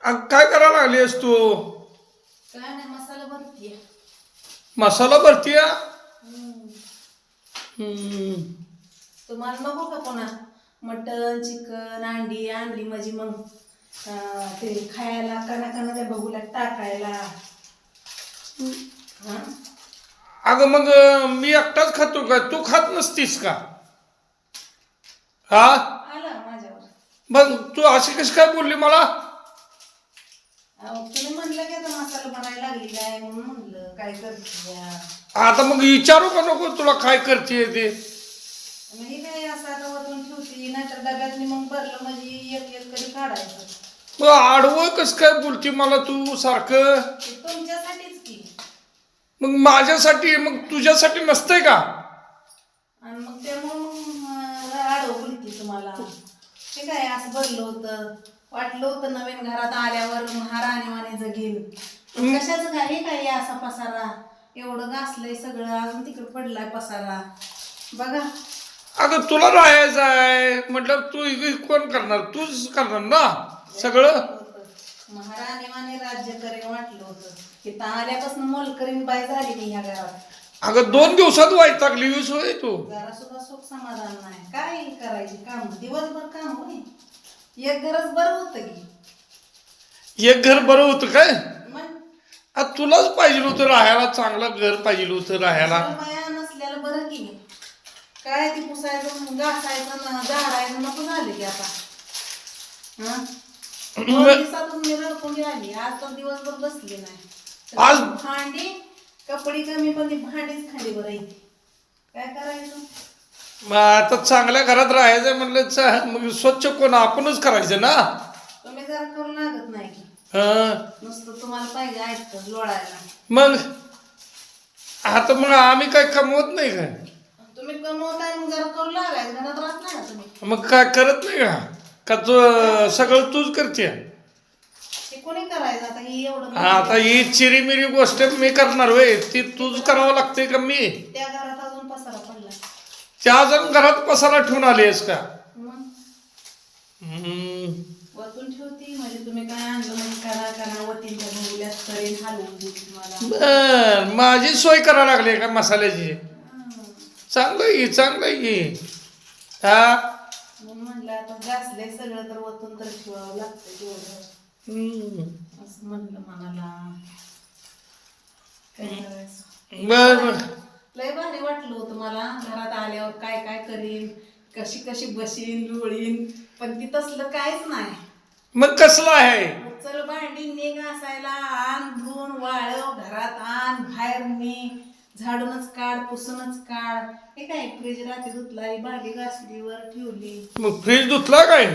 काय करायला लागलीस तू? काय नाही, मसाला भरतीये. मसाला भरतीय? तुम्हाला नको का पुन्हा मटन चिकन अंडी आणली म्हणजे मग ते खायला कणा त्या बघूला टाकायला. हा? अगं मग मी एकटाच खातो का? तू खात नसतीस का? हा? आला माझ्यावर. मग तू अशी कशी काय बोलली मला? तुम्ही म्हणलं की आता मसाला बनायला लागली काय म्हणून म्हणलं काय करते. आता मग विचारू का नको तुला काय करते ते? हे काय असं आता वरून ठेवती नाहीतर डब्यात मग भरलं म्हणजे एक एक तरी काढायचं. मग आडवं कस काय बोलती मला तू सारखं? ते तुमच्यासाठीच की. मग माझ्यासाठी मग तुझ्यासाठी नसतंय का? आणि मग त्यामुळं आडव बोलती तुम्हाला. ते काय असं भरलं होतं, वाटलं होतं नवीन घरात आल्यावर महाराणीवाने जगेल. कशाचं काय हे काय असा पसारा एवढं घासलंय सगळं, अजून तिकडे पडलाय पसारा बघा. अगं तुला राहायचं आहे म्हटलं तू कोण करणार? तूच करणार ना सगळं. महाराणीवाने राज्य करेन वाटलं होतं. तिथं आल्यापासून मोलकरीन बाई झाली मी ह्या घरात. अगं 2 दिवसात वैतागली होय तू. जरा सुद्धा सुख समाधान नाही. काय करायची काम दिवसभर काम होय. एक घरच बरं होतं की. एक घर बरं होतं काय? मग तुलाच पाहिजे होतं राहायला, चांगलं घर पाहिजे होतं राहायला. बाया नसल्याला बरं की. काय ती पुसायचं घासायचं झाडायचं नको झालं की आता. हा 2 दिवसातून मी रडकुंडी आली. आज तर दिवसभर बसली नाही. आज भांडी कपडे कमी पण ती भांडीच खाली बरं येते. काय करायचं? मग आता चांगल्या घरात राहायचं म्हणलं मग स्वच्छ कोण आपणच करायचं ना. तुम्ही जरा करू लागत नाही की. नुसतं तुम्हाला पाहिजे ऐकतं लोळायला. मग आता मग आम्ही काय कमवत नाही काय? तुम्ही कमवताय मग जरा करू लागायचं. घरात राहत नाही ना तुम्ही. मग काय करत नाही का तू सगळं तूच करते? ते कोणी करायचं आता ही एवढं. आता ही चिरीमिरी गोष्ट मी करणार होय? ती तूच करावं लागते का मी? त्या घरात अजून पसारा पडला. त्या अजून घरात पसारा ठेवून आली आहेस का? वतून ठेवती म्हणजे तुम्ही काय आणलं म्हणजे करा वतींच्या भोगल्यात करेन हलवून देईल तुम्हाला. माझी सोय करायला लागली का मसाल्याची? चांगलं आहे चांगलं आहे. हा म्हणून म्हणलं आता घासलंय सगळं तर वतून तर ठेवावं लागतं तेवढं. असं म्हणलं मनाला. काय करायचं. बर लय भारी वाटलं होतं मला घरात आल्यावर काय काय करीन कशी कशी बसीन लोळीन. पण ती तसलं काहीच नाही. मग कसलं आहे? चल भांडी ने घासायला आण धुवून वाळव घरात आण बाहेर ने झाडूनच काढ पुसूनच काढ. हे काय फ्रीज रात्री धुतला भांडी घासली वर ठेवली. मग फ्रीज धुतला काय?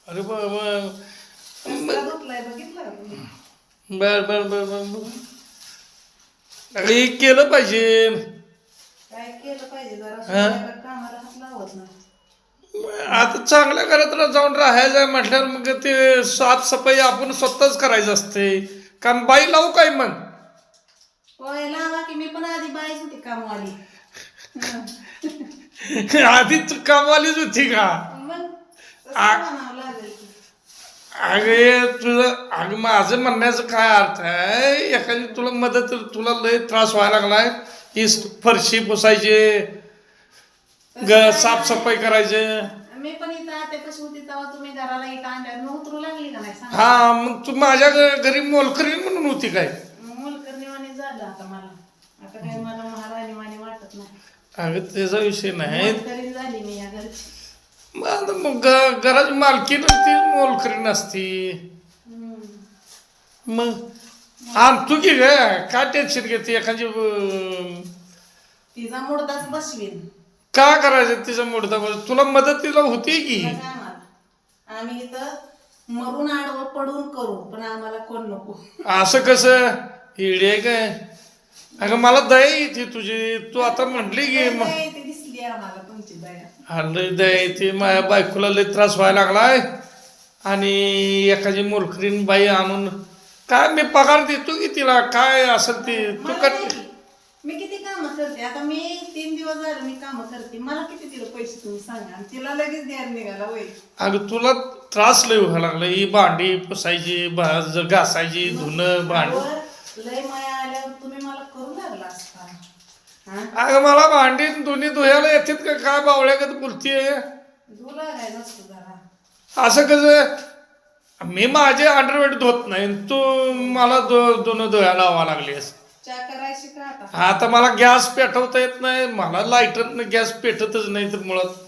अरे बाबा धुतलाय बघितलं का तुम्ही? बर बर बर बर. अरे केलं पाहिजे. काय केलं पाहिजे जरा कामाला हात लावत नाही. आता चांगल्या घरात जाऊन राहायचं म्हटल्यावर मग ते साफसफाई आपण स्वतःच करायचं असते. कारण बाई लावू काय मग? होय लावा की. मी पण आधी बाईच होती कामवाली. आधी तू कामवालीच होती का? मग म्हणावं लागेल की. अगे तुझं अगं माझं म्हणण्याचं काय अर्थ आहे? एखादी तुला मदत तुला लय त्रास व्हायला लागलाय की फरशी पुसायचे साफसफाई करायचे. मी पण इथं आता कशी होती तेव्हा तुम्ही घराला इथं आणल्यावर मग उतरू लागली का नाही सांग. हा मग तू माझ्या घरी मोलकरीण म्हणून होती काय? मोलकरणीवाणी झालं आता मला. आता काय मला महाराणीवाणी वाटत नाही. अगं त्याचा विषय नाही. मोलकरीण झाली मी या घरची. मग घराची मालकी ती मोलकरीण असती. मग आणतो की ग काय टेन्शन घेते? एखादी तिचा मुडदाच बसवीन. का करायचं तिचा मुडदा? तुला मदतीला होती की? आम्ही इथं मरून आडवं पडून करू पण आम्हाला कोण नको. असं कसं इडे काय? अगं मला दया येते तुझी. तू आता म्हटली की दिसली आम्हाला तुमची दया. लय दया येते. माझ्या बायकोला लय त्रास व्हायला लागलाय आणि एखादी मोलकरीण बाई आणून काय मी पगार देतो की तिला काय असेल ते तू कर. मी किती काम करते आता. मी 3 3 दिवस झाले मी काम करते, मला किती दिलं पैसे तुम्ही सांगा, आणि तिला लगेच द्यायला निघाला वय. अगं तुला त्रास लय व्हायला लागला, ही भांडी पुसायची घासायची धुणं भांडी. लय माया आल्यावर तुम्ही मला करू लागला असता. हा अगं मला भांडी दोन्ही धुयाला येतात का काय बावळ्यागत बोलतीये. धुला काय नसतो जरा. असं कसं, मी माझे अंडरवेट धुत नाही, तू मला दोन धुयाला लावा लागलीस. चहा करायची का आता? आता मला गॅस पेटवता येत नाही, मला लायटरनं गॅस पेटतच नाही तर मुळात.